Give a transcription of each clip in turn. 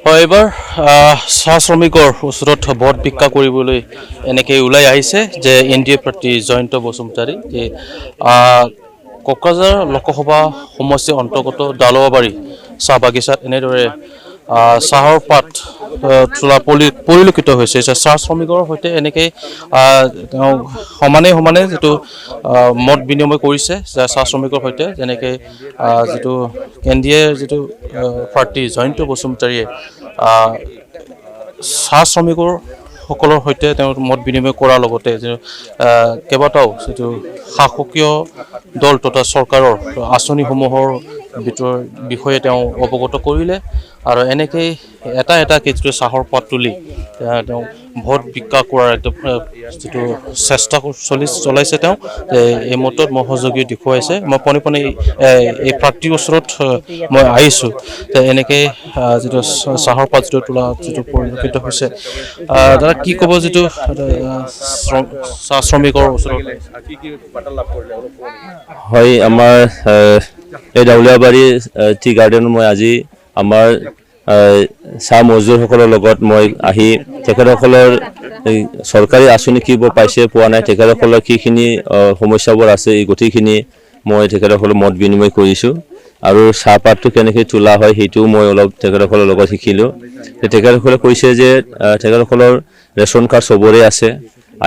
হয় এবাৰ চাহ শ্ৰমিকৰ ওচৰত ভোট ভিক্ষা কৰিবলৈ এনেকৈ ওলাই আহিছে যে NDA প্ৰাৰ্থী জয়ন্ত বসুমতাৰী যে কোকৰাঝাৰ লোকসভা সমষ্টিৰ অন্তৰ্গত দালোৱাবাৰী চাহ বাগিচাত এনেদৰে চাহৰ পাত তোলা পৰিলক্ষিত হৈছে যে চাহ শ্ৰমিকৰ সৈতে এনেকৈ তেওঁ সমানে যিটো মত বিনিময় কৰিছে যে চাহ শ্ৰমিকৰ সৈতে যেনেকৈ যিটো কেন্দ্ৰীয় যিটো প্ৰাৰ্থী জয়ন্ত বসুমতাৰীয়ে চাহ শ্ৰমিকৰ সকলৰ সৈতে তেওঁ মত বিনিময় কৰাৰ লগতে যে কেইবাটাও যিটো শাসকীয় দল তথা চৰকাৰৰ আঁচনিসমূহৰ বিষয়ে তেওঁ অৱগত কৰিলে আৰু এনেকৈ এটা যিটো চাহৰ পাত তুলি তেওঁ ভোট ভিক্ষা কৰাৰ একদম যিটো চেষ্টা চলাইছে তেওঁ এই মতত সহযোগী দেখুৱাইছে মই পোনে এই প্ৰাৰ্থীৰ ওচৰত মই আহিছোঁ এনেকৈ যিটো চাহৰ পাত যিটো তোলা যিটো পৰিলক্ষিত হৈছে দাদা কি ক'ব যিটো চাহ শ্ৰমিকৰ ওচৰত হয় আমাৰ এই দাউলিয়াবাৰী টি গাৰ্ডেনত মই আজি আমাৰ চাহ মজদুৰসকলৰ লগত মই আহি তেখেতসকলৰ চৰকাৰী আঁচনি কি পাইছে পোৱা নাই তেখেতসকলৰ কিখিনি সমস্যাবোৰ আছে এই গোটেইখিনি মই তেখেতসকলৰ মত বিনিময় কৰিছোঁ আৰু চাহপাতটো কেনেকৈ তোলা হয় সেইটোও মই অলপ তেখেতসকলৰ লগত শিকিলোঁ তেখেতসকলে কৈছে যে তেখেতসকলৰ ৰেচন কাৰ্ড চবৰে আছে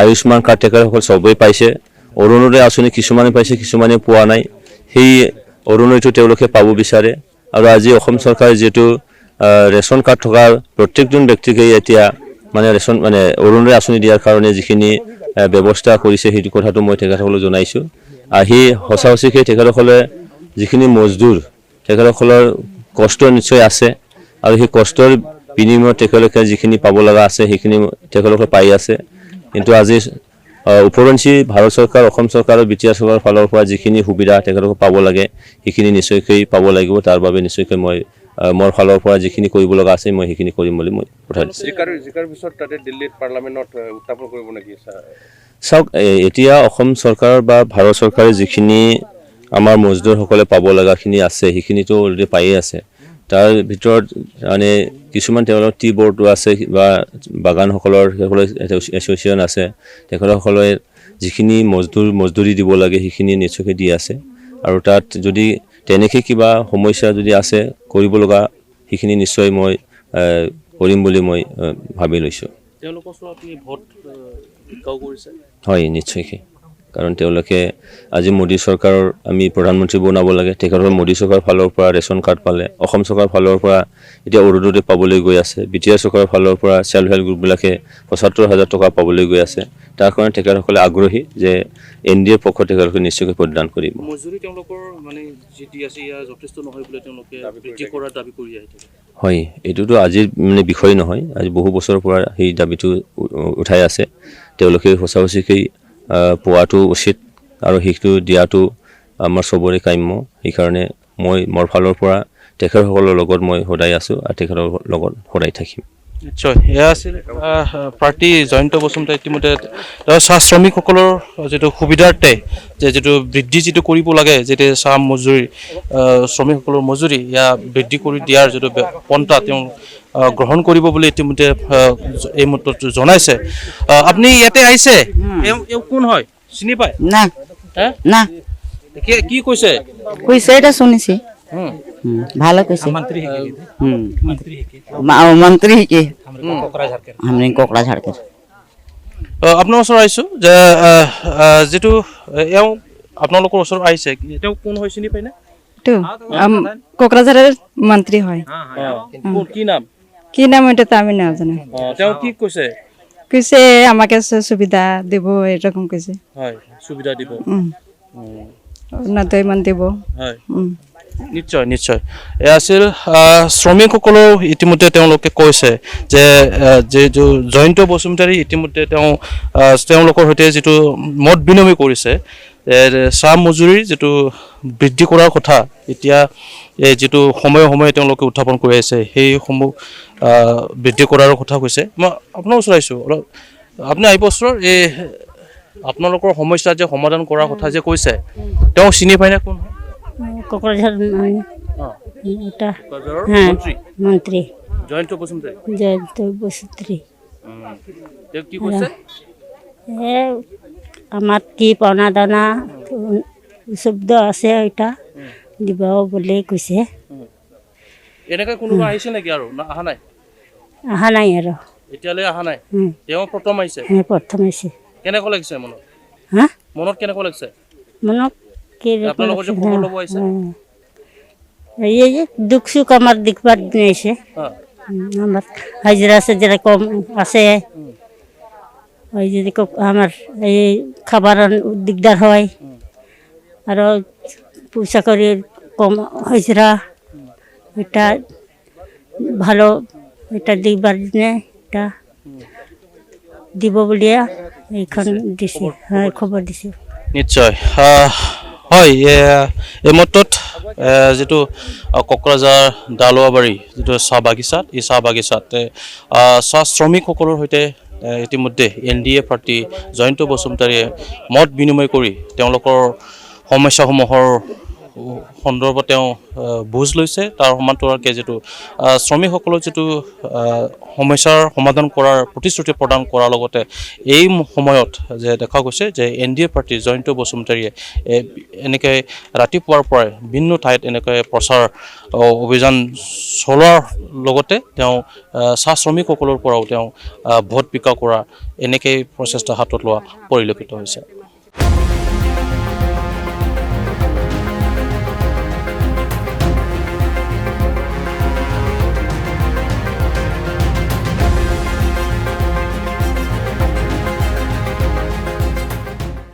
আয়ুষ্মান কাৰ্ড তেখেতসকল চবেই পাইছে অৰুণোদয় আঁচনি কিছুমানে পাইছে কিছুমানে পোৱা নাই সেই অৰুণোদয়টো তেওঁলোকে পাব বিচাৰে আৰু আজি অসম চৰকাৰে যিটো ৰেচন কাৰ্ড থকা প্ৰত্যেকজন ব্যক্তিকে এতিয়া ৰেচন অৰুণোদয় আঁচনি দিয়াৰ কাৰণে যিখিনি ব্যৱস্থা কৰিছে সেইটো কথাটো মই তেখেতসকলক জনাইছোঁ আহি সঁচাকৈ তেখেতসকলে যিখিনি মজদুৰ তেখেতসকলৰ কষ্ট নিশ্চয় আছে আৰু সেই কষ্টৰ বিনিময়ত তেখেতলোকে যিখিনি পাব লগা আছে সেইখিনি তেখেতলোকে পাই আছে কিন্তু আজি উপৰঞ্চি ভাৰত চৰকাৰ অসম চৰকাৰ আৰু BTR চৰকাৰৰ ফালৰ পৰা যিখিনি সুবিধা তেখেতলোকে পাব লাগে সেইখিনি নিশ্চয়কৈ পাব লাগিব তাৰ বাবে নিশ্চয়কৈ মই মোৰ ফালৰ পৰা যিখিনি কৰিব লগা আছে মই সেইখিনি কৰিম বুলি মই কথা দিছোঁ জিকাৰ পিছত তাতে দিল্লীত পাৰ্লামেণ্টত উত্থাপন কৰিব নেকি চাওক এতিয়া অসম চৰকাৰ বা ভাৰত চৰকাৰে যিখিনি আমাৰ মজদুৰসকলে পাব লগাখিনি আছে সেইখিনিতো অলৰেডি পায়ে আছে তাৰ ভিতৰত কিছুমান তেওঁলোকৰ টি বৰ্ডো আছে বা বাগানসকলৰ এছ'চিয়েশ্যন আছে তেখেতসকলে যিখিনি মজদুৰি দিব লাগে সেইখিনি নিশ্চয়কৈ দি আছে আৰু তাত যদি তেনেকৈ কিবা সমস্যা যদি আছে কৰিব লগা সেইখিনি নিশ্চয় মই কৰিম বুলি মই ভাবি লৈছোঁ হয় নিশ্চয়কৈ কাৰণ তেওঁলোকে আজি মোদী চৰকাৰৰ আমি প্ৰধানমন্ত্ৰী বনাব লাগে তেখেতৰ মোদী চৰকাৰৰ ফালৰ পৰা ৰেচন কাৰ্ড পালে অসম চৰকাৰৰ ফালৰ পৰা এতিয়া অৰুণোদয় পাবলৈ গৈ আছে BTR চৰকাৰৰ ফালৰ পৰা চেল্ফ হেল্প গ্ৰুপবিলাকে ৭৫,০০০ টকা পাবলৈ গৈ আছে তাৰ কাৰণে তেখেতসকলে আগ্ৰহী যে NDA পক্ষত তেখেতসকলে নিশ্চয়কৈ প্ৰদান কৰিব হয় এইটোতো আজিৰ বিষয় নহয় আজি বহু বছৰৰ পৰা সেই দাবীটো উঠাই আছে তেওঁলোকে সঁচাকৈ পোৱাটো উচিত আৰু সেইটো দিয়াটো আমাৰ চবৰে কাম্য সেইকাৰণে মই মোৰ ফালৰ পৰা তেখেতসকলৰ লগত মই সদায় আছোঁ আৰু তেখেতৰ লগত সদায় থাকিম নিশ্চয় এয়া আছিল প্ৰাৰ্থী জয়ন্ত বসুমতাৰী ইতিমধ্যে চাহ শ্ৰমিকসকলৰ যিটো সুবিধাৰ্থে যিটো বৃদ্ধি যিটো কৰিব লাগে যেতিয়া চাহ মজুৰি শ্ৰমিকসকলৰ মজুৰি ইয়া বৃদ্ধি কৰি দিয়াৰ যিটো পন্থা তেওঁ গ্ৰহণ কৰিব বুলি ইতিমধ্যে এই মতত জনাইছে আপুনি ইয়াতে আহিছে কোন হয় চিনি পায় না না কি কৈছে এটা শুনিছি ভালো কৈছে মন্ত্ৰী কি আমি কোকৰাঝাৰ আপোনাৰ ওচৰত আহিছোঁ যে যিটো এওঁ আপোনালোকৰ ওচৰত আহিছে তেওঁ কোন হয় চিনি পায়নে কোকৰাঝাৰৰ মন্ত্ৰী হয় কি নাম এটা আমি নাজানো তেওঁ কি কৈছে আমাকে সুবিধা দিব এরকম কৈছে হয় সুবিধা দিব উন্নতমান দিব হয় নিশ্চয় এয়া আছিল শ্ৰমিকসকলৰ ইতিমধ্যে তেওঁলোকে কৈছে যে জয়ন্ত বসুমতাৰী ইতিমধ্যে তেওঁলোকৰ সৈতে যিটো মত বিনিময় কৰিছে চাহ মজুৰিৰ যিটো বৃদ্ধি কৰাৰ কথা এতিয়া যিটো সময়ে তেওঁলোকে উত্থাপন কৰি আছে সেইসমূহ বৃদ্ধি কৰাৰ কথা কৈছে মই আপোনাৰ ওচৰত আহিছোঁ অলপ আপুনি আহিব ওচৰত এই আপোনালোকৰ সমস্যা যে সমাধান কৰাৰ কথা যে কৈছে তেওঁ চিনি পায়নে কোন কোকৰাঝাৰ মন্ত্ৰী জয়ন্ত বসুমতাৰী জয়ন্ত বসুত্রী তেওঁ কি কৈছে আমার কি পাওনা দানা শব্দ আছে ওইটা দিব বলে কৈছে এনেকৈ কোনোবা আহিছে নেকি আৰু না অহা নাই অহা নাই আৰু এতিয়ালৈ অহা নাই তেওঁ প্ৰথম আহিছে প্ৰথম আহিছে কেনেকুৱা লাগিছে মনত হা মনত কেনেকুৱা লাগিছে মনত কি আপোনালোকৰ যে খবৰ ল'ব আহিছে এই যে দুখ সুখ আমার দেখবার দিন এসে আমার হাজিরা সাজিরা কম আছে ওই যদি আমার এই খাবার দিকদার হয় আর পয়সা করে কম হাজিরা এটা ভালো এটা দেখবার দিনে এটা দিব বলিয়া এইখন দিছে হ্যাঁ খবর দিছে নিশ্চয় হয় এই মতত যিটো কোকৰাঝাৰ দালোৱাবাৰী যিটো চাহ বাগিচাত এই চাহ বাগিচাত চাহ শ্ৰমিকসকলৰ সৈতে ইতিমধ্যে NDA প্ৰাৰ্থী জয়ন্ত বসুমতাৰীয়ে মত বিনিময় কৰি তেওঁলোকৰ সমস্যাসমূহৰ সন্দৰ্ভত তেওঁ বুজ লৈছে তাৰ সমান্তৰালকৈ যিটো শ্ৰমিকসকলৰ যিটো সমস্যাৰ সমাধান কৰাৰ প্ৰতিশ্ৰুতি প্ৰদান কৰাৰ লগতে এই সময়ত যে দেখা গৈছে যে NDA প্ৰাৰ্থী জয়ন্ত বসুমতাৰীয়ে এনেকৈ ৰাতিপুৱাৰ পৰাই ভিন্ন ঠাইত এনেকৈ প্ৰচাৰ অভিযান চলোৱাৰ লগতে তেওঁ চাহ শ্ৰমিকসকলৰ পৰাও তেওঁ ভোট বিকা কৰা এনেকৈ প্ৰচেষ্টা হাতত লোৱা পৰিলক্ষিত হৈছে